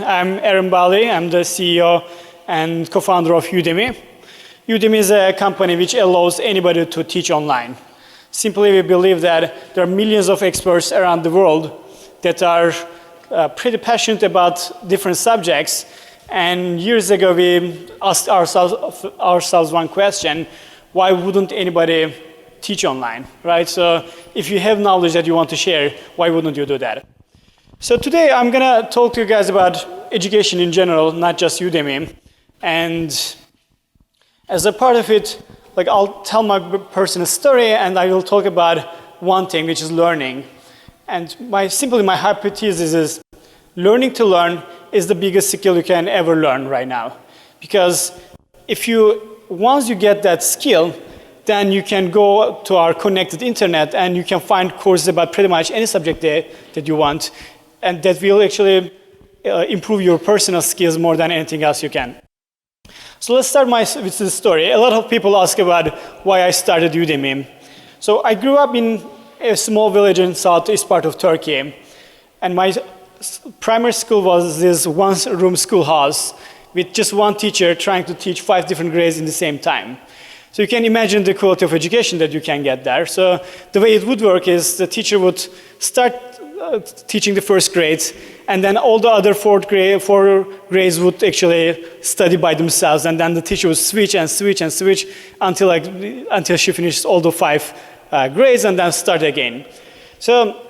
I'm Eren Bali. I'm the CEO and co-founder of Udemy. Udemy is a company which allows anybody to teach online. Simply, we believe that there are millions of experts around the world that are pretty passionate about different subjects. And years ago, we asked ourselves one question: why wouldn't anybody teach online, right? So if you have knowledge that you want to share, why wouldn't you do that? So today I'm gonna talk to you guys about education in general, not just Udemy. And as a part of it, like I'll tell my personal story and I will talk about one thing, which is learning. And simply my hypothesis is learning to learn is the biggest skill you can ever learn right now. Because once you get that skill, then you can go to our connected internet and you can find courses about pretty much any subject that you want. And that will actually improve your personal skills more than anything else you can. So let's start with this story. A lot of people ask about why I started Udemy. So I grew up in a small village in southeast part of Turkey. And my primary school was this one-room schoolhouse with just one teacher trying to teach 5 different grades in the same time. So you can imagine the quality of education that you can get there. So the way it would work is the teacher would start teaching the first grades, and then all the other 4 grades would actually study by themselves, and then the teacher would switch and switch and switch until she finished all the 5 grades and then start again. So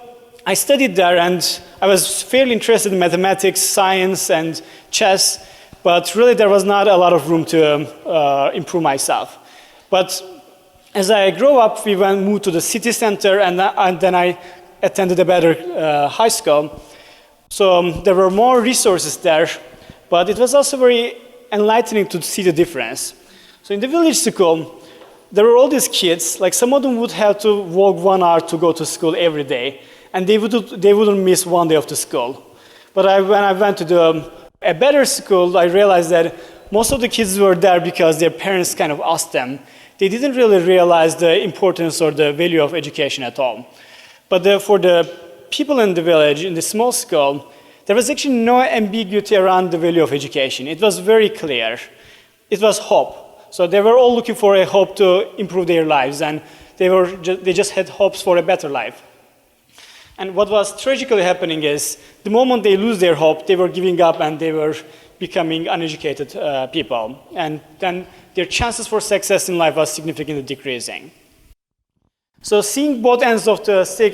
I studied there, and I was fairly interested in mathematics, science, and chess, but really there was not a lot of room to improve myself. But as I grew up, we moved to the city center, and then I attended a better high school. So there were more resources there, but it was also very enlightening to see the difference. So in the village school, there were all these kids, like some of them would have to walk 1 hour to go to school every day, and they wouldn't miss 1 day of the school. But when I went to a better school, I realized that most of the kids were there because their parents kind of asked them. They didn't really realize the importance or the value of education at all. But for the people in the village, in the small school, there was actually no ambiguity around the value of education. It was very clear. It was hope. So they were all looking for a hope to improve their lives, and they just had hopes for a better life. And what was tragically happening is, the moment they lose their hope, they were giving up and they were becoming uneducated people. And then their chances for success in life was significantly decreasing. So seeing both ends of the stick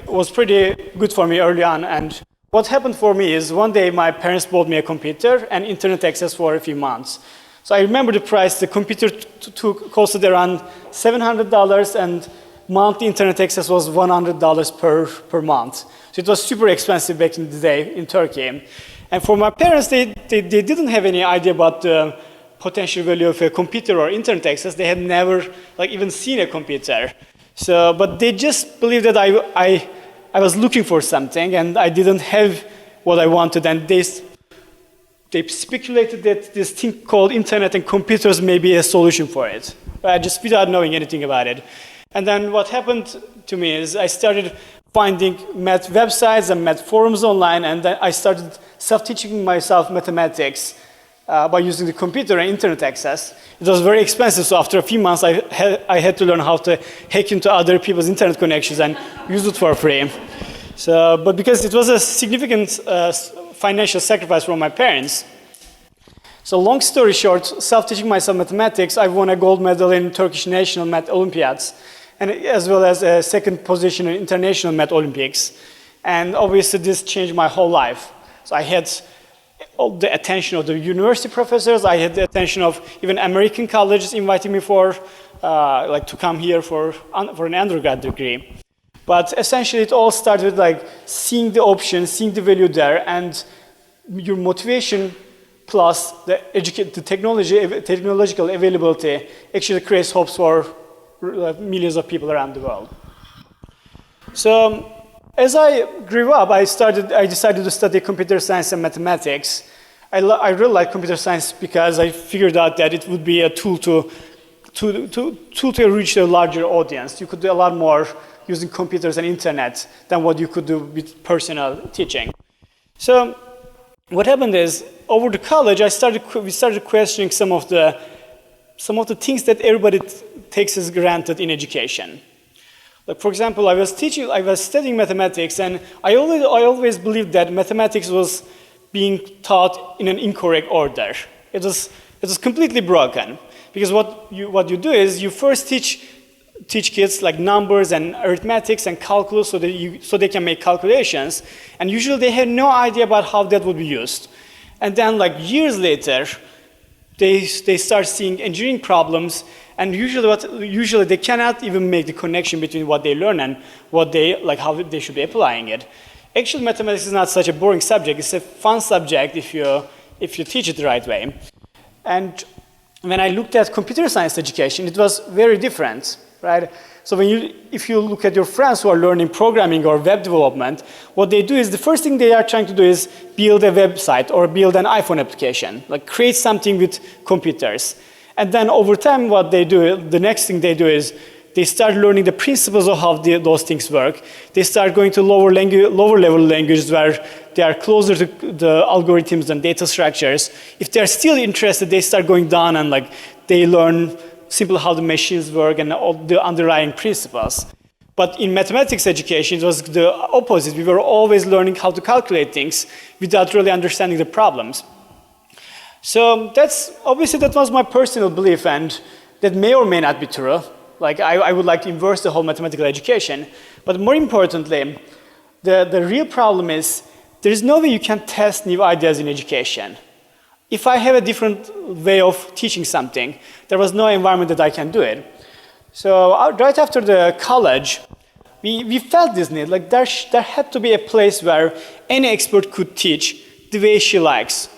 was pretty good for me early on. And what happened for me is one day my parents bought me a computer and internet access for a few months. So I remember the price. The computer costed around $700, and monthly internet access was $100 per month. So it was super expensive back in the day in Turkey. And for my parents, they didn't have any idea about the potential value of a computer or internet access. They had never even seen a computer. So, but they just believed that I was looking for something and I didn't have what I wanted. And they speculated that this thing called internet and computers may be a solution for it, just without knowing anything about it. And then what happened to me is I started finding math websites and math forums online, and then I started self-teaching myself mathematics by using the computer and internet access. It was very expensive, so after a few months I had to learn how to hack into other people's internet connections and use it for free. So, but because it was a significant financial sacrifice from my parents. So long story short, self-teaching myself mathematics, I won a gold medal in Turkish National Math Olympiads, and as well as a 2nd position in International Math Olympics. And obviously this changed my whole life. So I had all the attention of the university professors. I had the attention of even American colleges inviting me to come here for an undergrad degree. But essentially it all started with seeing the options, seeing the value there, and your motivation plus the technological availability actually creates hopes for millions of people around the world. So as I grew up, I decided to study computer science and mathematics. I really like computer science because I figured out that it would be a tool to reach a larger audience. You could do a lot more using computers and internet than what you could do with personal teaching. So what happened is, over the college, we started questioning some of the things that everybody takes as granted in education. Like, for example, I was studying mathematics, and I always believed that mathematics was being taught in an incorrect order. It was completely broken, because what you do is you first teach kids like numbers and arithmetics and calculus so they can make calculations, and usually they have no idea about how that would be used. And then like years later, they start seeing engineering problems, and usually they cannot even make the connection between what they learn and how they should be applying it. Actually, mathematics is not such a boring subject. It's a fun subject if you teach it the right way. And when I looked at computer science education, it was very different, right? So if you look at your friends who are learning programming or web development, what they do is the first thing they are trying to do is build a website or build an iPhone application, like create something with computers. And then over time, what they do, the next thing they do is they start learning the principles of how those things work. They start going to lower level languages where they are closer to the algorithms and data structures. If they're still interested, they start going down and like they learn simply how the machines work and all the underlying principles. But in mathematics education, it was the opposite. We were always learning how to calculate things without really understanding the problems. So obviously that was my personal belief, and that may or may not be true. Like I would like to inverse the whole mathematical education. But more importantly, the real problem is there is no way you can test new ideas in education. If I have a different way of teaching something, there was no environment that I can do it. So right after the college, we felt this need. Like there had to be a place where any expert could teach the way she likes.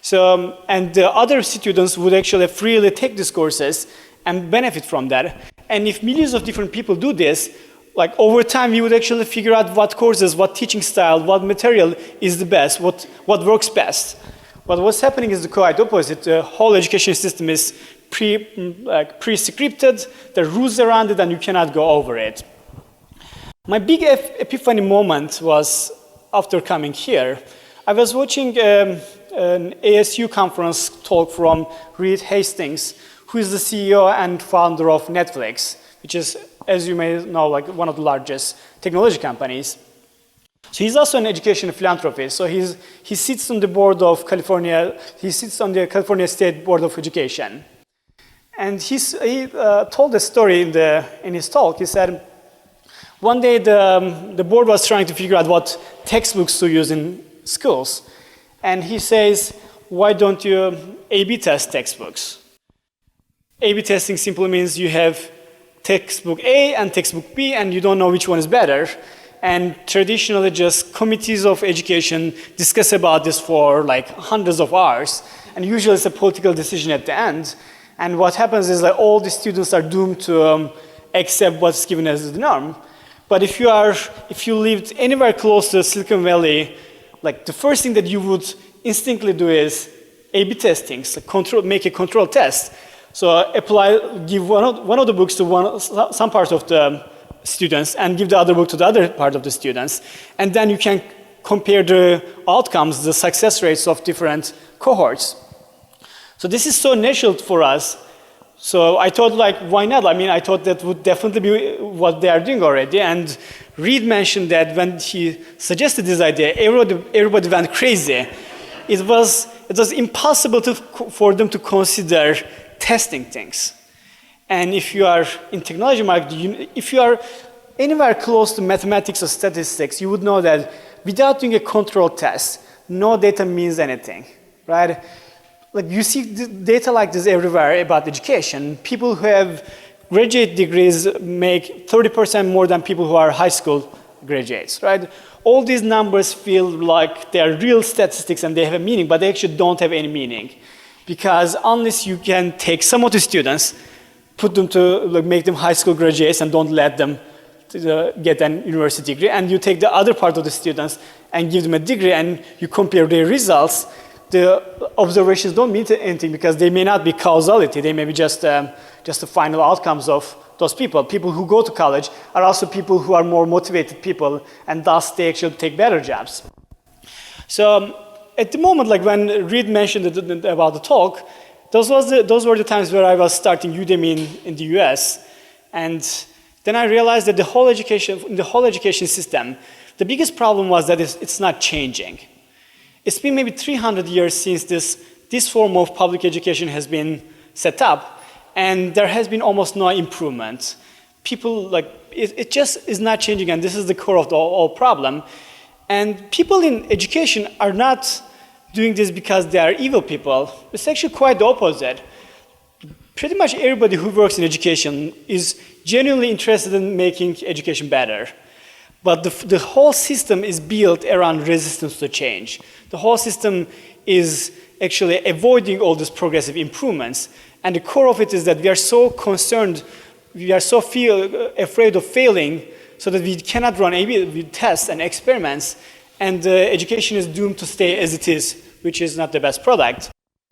So, and the other students would actually freely take these courses and benefit from that. And if millions of different people do this, like over time, we would actually figure out what courses, what teaching style, what material is the best, what works best. But what's happening is the quite opposite. The whole education system is pre-scripted, there are rules around it, and you cannot go over it. My big epiphany moment was after coming here. I was watching an ASU conference talk from Reed Hastings, who is the CEO and founder of Netflix, which is, as you may know, like one of the largest technology companies. So he's also an education philanthropist. So he sits on the board of California. He sits on the California State Board of Education, and he told a story in his talk. He said one day the board was trying to figure out what textbooks to use in schools, and he says, "Why don't you A/B test textbooks?" A/B testing simply means you have textbook A and textbook B, and you don't know which one is better. And traditionally, just committees of education discuss about this for like hundreds of hours. And usually it's a political decision at the end. And what happens is that all the students are doomed to accept what's given as the norm. But if you lived anywhere close to Silicon Valley, like the first thing that you would instinctively do is A/B testing, so make a control test. So give one of the books to some part of the students and give the other book to the other part of the students. And then you can compare the outcomes, the success rates of different cohorts. So this is so natural for us. So I thought, like, why not? I mean, I thought that would definitely be what they are doing already. And Reed mentioned that when he suggested this idea, everybody went crazy. It was impossible for them to consider testing things. And if you are in technology market, if you are anywhere close to mathematics or statistics, you would know that without doing a control test, no data means anything, right? Like you see data like this everywhere about education. People who have graduate degrees make 30% more than people who are high school graduates, right? All these numbers feel like they're real statistics and they have a meaning, but they actually don't have any meaning. Because unless you can take some of the students, put them to make them high school graduates and don't let them get an university degree, and you take the other part of the students and give them a degree and you compare their results, the observations don't mean anything because they may not be causality, they may be just the final outcomes of those people. People who go to college are also people who are more motivated people, and thus they actually take better jobs. So at the moment, like when Reed mentioned about the talk, those were the times where I was starting Udemy in the US. And then I realized that the whole education system, the biggest problem was that it's not changing. It's been maybe 300 years since this form of public education has been set up, and there has been almost no improvement. People, like, it just is not changing, and this is the core of the whole problem. And people in education are not doing this because they are evil people. It's actually quite the opposite. Pretty much everybody who works in education is genuinely interested in making education better. But the whole system is built around resistance to change. The whole system is actually avoiding all these progressive improvements. And the core of it is that we are so concerned, we are so afraid of failing, so that we cannot run A/B tests and experiments, and education is doomed to stay as it is, which is not the best product.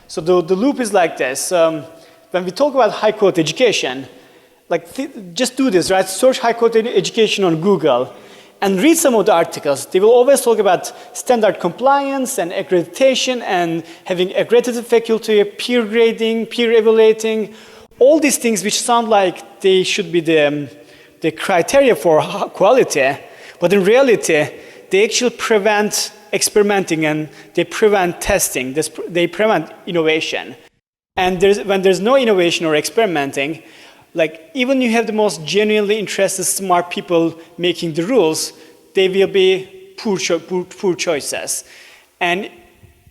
So the loop is like this. When we talk about high-quality education, like just do this, right? Search high-quality education on Google and read some of the articles. They will always talk about standard compliance and accreditation and having accredited faculty, peer grading, peer evaluating, all these things which sound like they should be the criteria for quality, but in reality, they actually prevent experimenting and they prevent testing, they prevent innovation. And when there's no innovation or experimenting, like even you have the most genuinely interested, smart people making the rules, they will be poor choices. And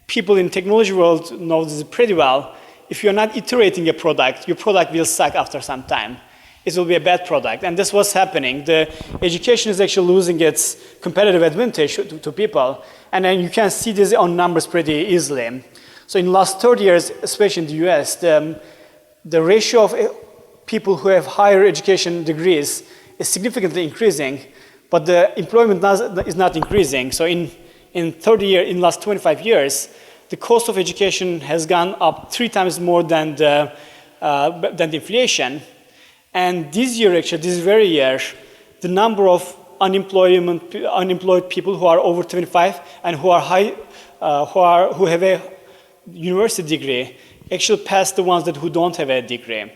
people in technology world know this pretty well. If you're not iterating a product, your product will suck after some time. It will be a bad product, and that's what's happening. The education is actually losing its competitive advantage to people, and then you can see this on numbers pretty easily. So in the last 30 years, especially in the US, the ratio of people who have higher education degrees is significantly increasing, but the employment is not increasing. So in the last 25 years, the cost of education has gone up 3 times more than the inflation. And this year, actually, this very year, the number of unemployed people who are over 25 and who have a university degree actually passed the ones who don't have a degree.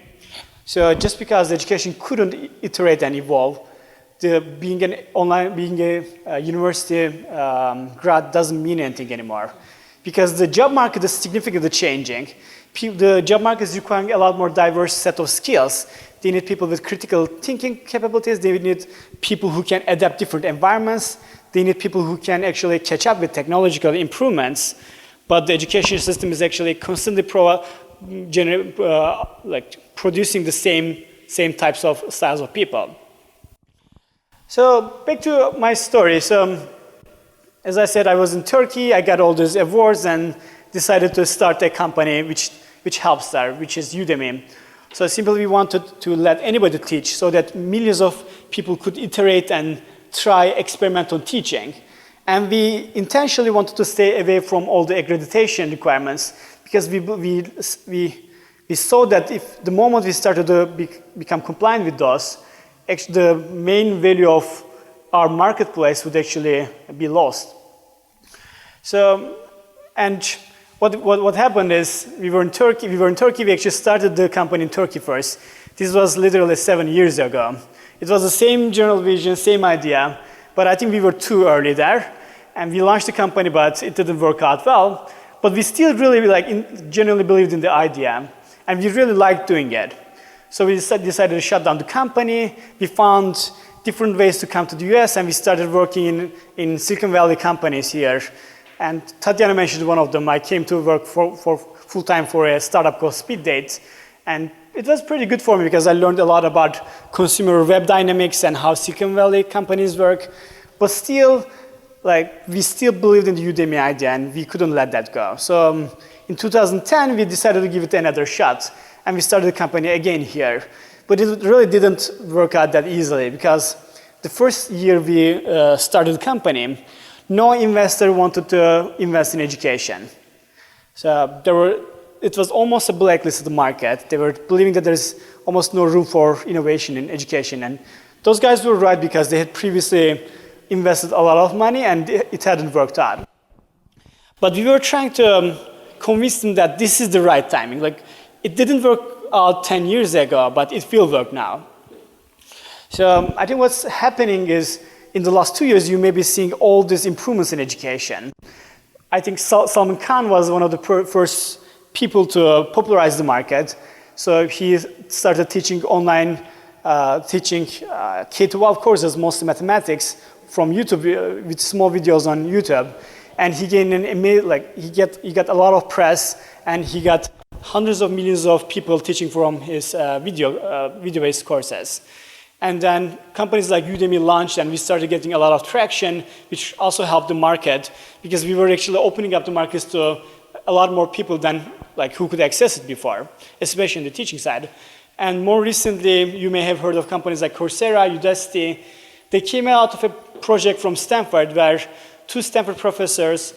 So just because education couldn't iterate and evolve, being a university grad doesn't mean anything anymore, because the job market is significantly changing. The job market is requiring a lot more diverse set of skills. They need people with critical thinking capabilities. They need people who can adapt different environments. They need people who can actually catch up with technological improvements. But the education system is actually constantly producing the same types of styles of people. So back to my story. So as I said, I was in Turkey. I got all these awards and decided to start a company which helps there, which is Udemy. So simply we wanted to let anybody teach so that millions of people could iterate and try experimental teaching. And we intentionally wanted to stay away from all the accreditation requirements, because we saw that if the moment we started to become compliant with those, actually the main value of our marketplace would actually be lost. So, and what happened is we were in Turkey, we actually started the company in Turkey first. This was literally 7 years ago. It was the same general vision, same idea, but I think we were too early there. And we launched the company, but it didn't work out well. But we still really genuinely believed in the idea, and we really liked doing it. So we decided to shut down the company. We found different ways to come to the US, and we started working in Silicon Valley companies here. And Tatiana mentioned one of them. I came to work for full-time for a startup called SpeedDate. And it was pretty good for me because I learned a lot about consumer web dynamics and how Silicon Valley companies work. But still, we still believed in the Udemy idea, and we couldn't let that go. So in 2010, we decided to give it another shot, and we started the company again here. But it really didn't work out that easily, because the first year we started the company, no investor wanted to invest in education. So it was almost a blacklisted market. They were believing that there's almost no room for innovation in education. And those guys were right, because they had previously invested a lot of money and it hadn't worked out. But we were trying to convince them that this is the right timing. Like, it didn't work out 10 years ago, but it will work now. So I think what's happening is, in the last 2 years, you may be seeing all these improvements in education. I think Salman Khan was one of the first people to popularize the market. So he started teaching online, teaching K-12 courses, mostly mathematics, from YouTube, with small videos on YouTube. And he gained he got a lot of press, and he got hundreds of millions of people teaching from his video-based courses. And then companies like Udemy launched, and we started getting a lot of traction, which also helped the market, because we were actually opening up the markets to a lot more people than who could access it before, especially in the teaching side. And more recently, you may have heard of companies like Coursera, Udemy. They came out of a project from Stanford where 2 Stanford professors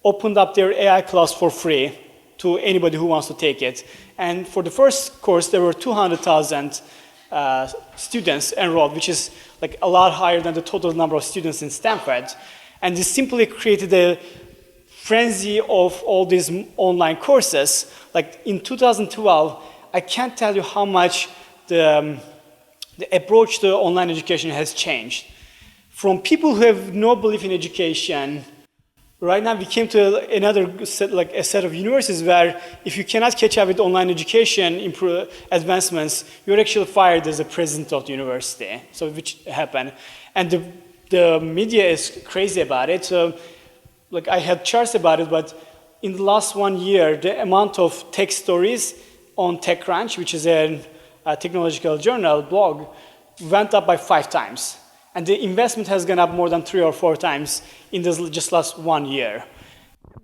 opened up their AI class for free to anybody who wants to take it. And for the first course, there were 200,000 students enrolled, which is a lot higher than the total number of students in Stanford. And this simply created a frenzy of all these online courses. In 2012, I can't tell you how much the approach to online education has changed. From people who have no belief in education, right now we came to another set of universities where if you cannot catch up with online education advancements, you're actually fired as a president of the university, so which happened. And the media is crazy about it. So I had charts about it, but in the last 1 year, the amount of tech stories on TechCrunch, which is a technological journal blog, went up by 5 times. And the investment has gone up more than 3 or 4 times in this just last 1 year.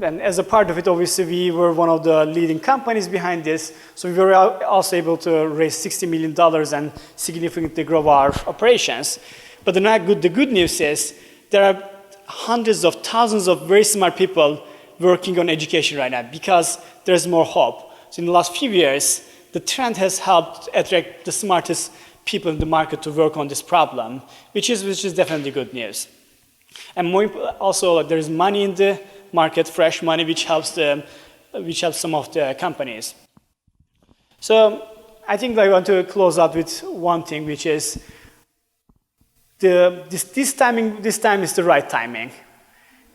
And as a part of it, obviously, we were one of the leading companies behind this. So we were also able to raise $60 million and significantly grow our operations. But the good news is there are hundreds of thousands of very smart people working on education right now because there's more hope. So in the last few years, the trend has helped attract the smartest people in the market to work on this problem, which is definitely good news. And also, there is money in the market, fresh money, which helps some of the companies. So I think I want to close out with one thing, which is this time is the right timing.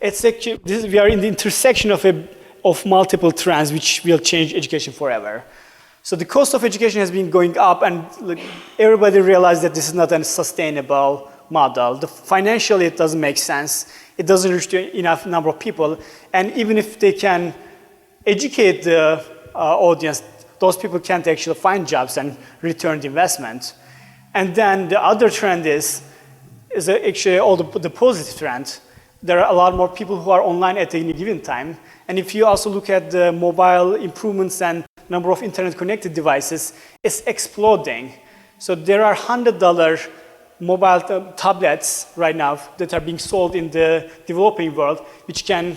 We are in the intersection of multiple trends which will change education forever. So the cost of education has been going up, and everybody realized that this is not a sustainable model. Financially, it doesn't make sense. It doesn't reach to enough number of people. And even if they can educate the audience, those people can't actually find jobs and return the investment. And then the other trend is actually all the positive trend. There are a lot more people who are online at any given time. And if you also look at the mobile improvements and number of internet-connected devices, it's exploding. So there are $100 mobile tablets right now that are being sold in the developing world, which can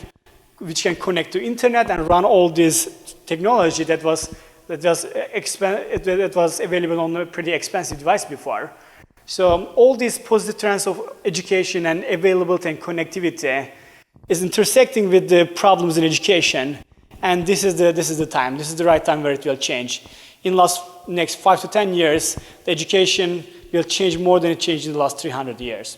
connect to internet and run all this technology that was available on a pretty expensive device before. So all these positive trends of education and availability and connectivity is intersecting with the problems in education. And this is the time. This is the right time where it will change. In the next 5 to 10 years, the education will change more than it changed in the last 300 years.